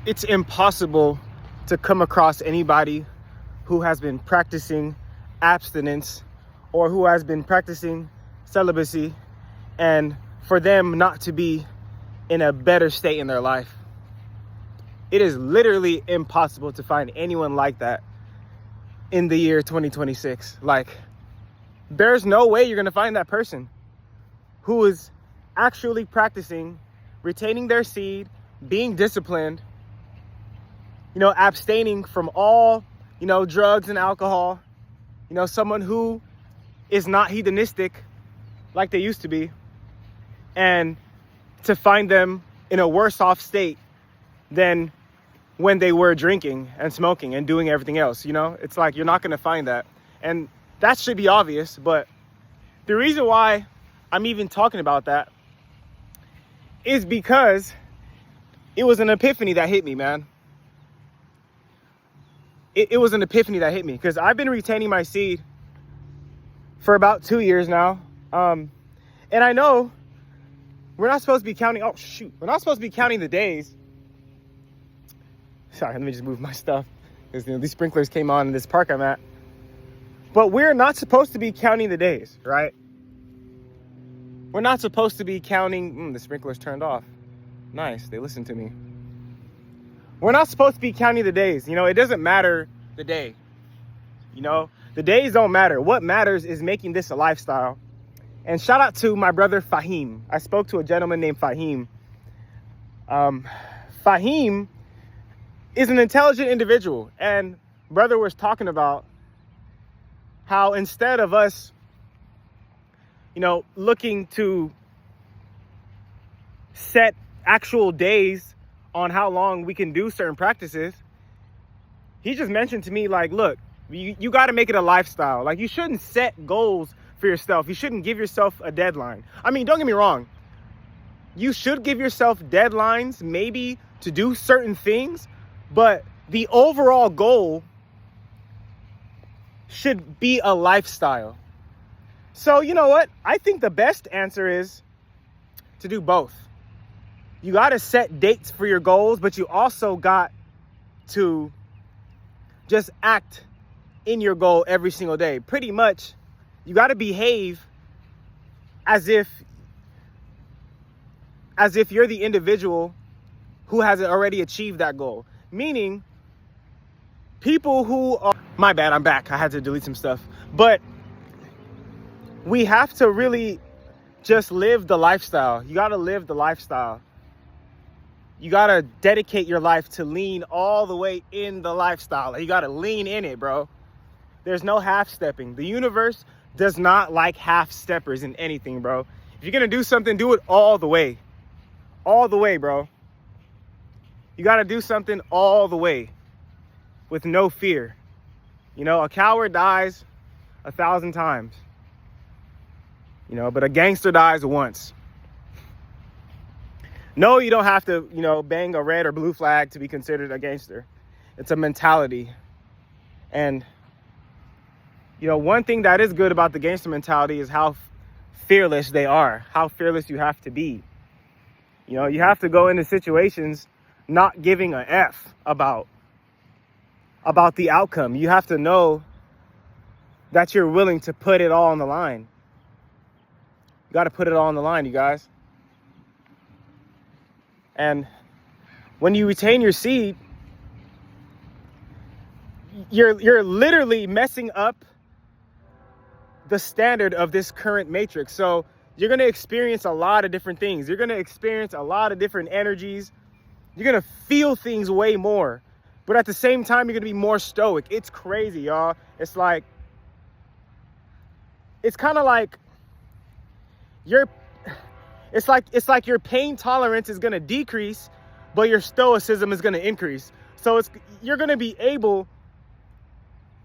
it's impossible to come across anybody who has been practicing abstinence or who has been practicing celibacy and for them not to be in a better state in their life. It is literally impossible to find anyone like that in the year 2026. Like, there's no way you're going to find that person who is actually practicing retaining their seed, being disciplined, abstaining from all, drugs and alcohol, someone who is not hedonistic like they used to be, and to find them in a worse off state than when they were drinking and smoking and doing everything else. It's like, you're not going to find that. And that should be obvious. But the reason why I'm even talking about that is because it was an epiphany that hit me, man. It was an epiphany that hit me because I've been retaining my seed for about 2 years now. And I know we're not supposed to be counting. Oh, shoot. We're not supposed to be counting the days. Sorry, let me just move my stuff. Because these sprinklers came on in this park I'm at. But we're not supposed to be counting the days, right? We're not supposed to be counting. The sprinklers turned off. Nice, they listened to me. We're not supposed to be counting the days. It doesn't matter the day. The days don't matter. What matters is making this a lifestyle. And shout out to my brother Fahim. I spoke to a gentleman named Fahim. Fahim is an intelligent individual. And brother was talking about how instead of us, looking to set actual days on how long we can do certain practices, he just mentioned to me, like, look, you got to make it a lifestyle. Like, you shouldn't set goals for yourself. You shouldn't give yourself a deadline. I mean, don't get me wrong. You should give yourself deadlines, maybe to do certain things, but the overall goal should be a lifestyle. So, you know what? I think the best answer is to do both. You got to set dates for your goals, but you also got to just act in your goal every single day. Pretty much, you got to behave as if you're the individual who has already achieved that goal. Meaning, people who are... My bad, I'm back. I had to delete some stuff. But we have to really just live the lifestyle. You got to live the lifestyle. You got to dedicate your life to lean all the way in the lifestyle. You got to lean in it, bro. There's no half-stepping. The universe does not like half-steppers in anything, bro. If you're going to do something, do it all the way. All the way, bro. You got to do something all the way with no fear. A coward dies 1,000 times. But a gangster dies once. No, you don't have to, bang a red or blue flag to be considered a gangster. It's a mentality. And, one thing that is good about the gangster mentality is how fearless they are, how fearless you have to be. You have to go into situations not giving a F about the outcome. You have to know that you're willing to put it all on the line. You got to put it all on the line, you guys. And when you retain your seed, you're literally messing up the standard of this current matrix. So you're going to experience a lot of different things. You're going to experience a lot of different energies. You're going to feel things way more. But at the same time, you're going to be more stoic. It's crazy, y'all. It's kind of like it's like your pain tolerance is going to decrease, but your stoicism is going to increase. So you're going to be able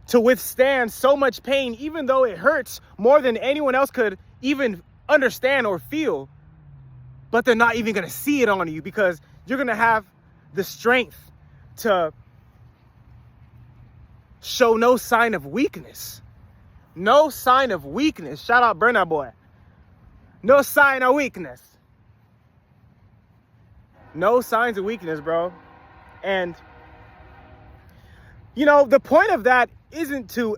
to withstand so much pain, even though it hurts more than anyone else could even understand or feel. But they're not even going to see it on you because you're going to have the strength to show no sign of weakness. No sign of weakness. Shout out Burna Boy. No sign of weakness. No signs of weakness, bro. And, you know, the point of that isn't to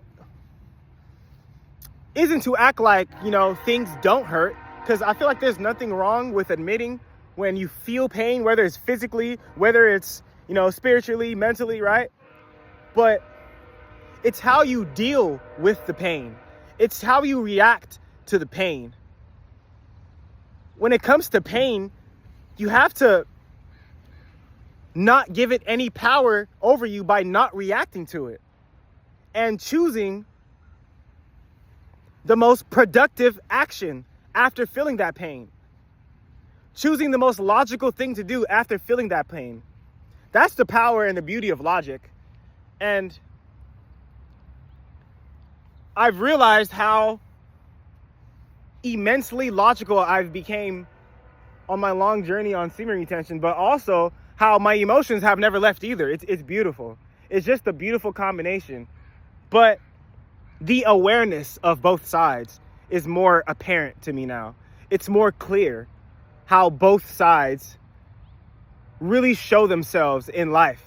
act like, you know, things don't hurt, because I feel like there's nothing wrong with admitting when you feel pain, whether it's physically, whether it's, you know, spiritually, mentally, right? But it's how you deal with the pain. It's how you react to the pain. When it comes to pain, you have to not give it any power over you by not reacting to it and choosing the most productive action after feeling that pain. Choosing the most logical thing to do after feeling that pain. That's the power and the beauty of logic. And I've realized how immensely logical I've became on my long journey on semen retention, but also how my emotions have never left either. It's beautiful. It's just a beautiful combination. But the awareness of both sides is more apparent to me now. It's more clear how both sides really show themselves in life,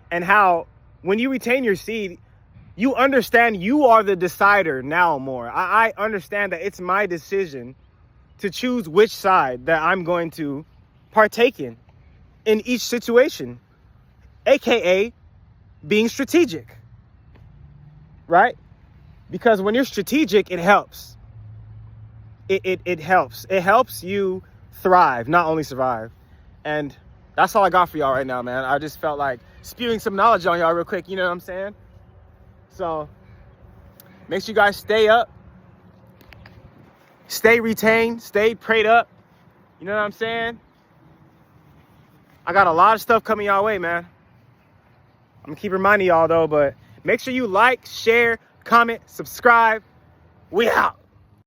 and how when you retain your seed, you understand you are the decider now more. I understand that it's my decision to choose which side that I'm going to partake in each situation, aka being strategic, right? Because when you're strategic, it helps. It helps. It helps you thrive, not only survive. And that's all I got for y'all right now, man. I just felt like spewing some knowledge on y'all real quick, you know what I'm saying? So make sure you guys stay up, stay retained, stay prayed up. You know what I'm saying? I got a lot of stuff coming y'all way, man. I'm gonna keep reminding y'all though, but make sure you like, share, comment, subscribe. We out.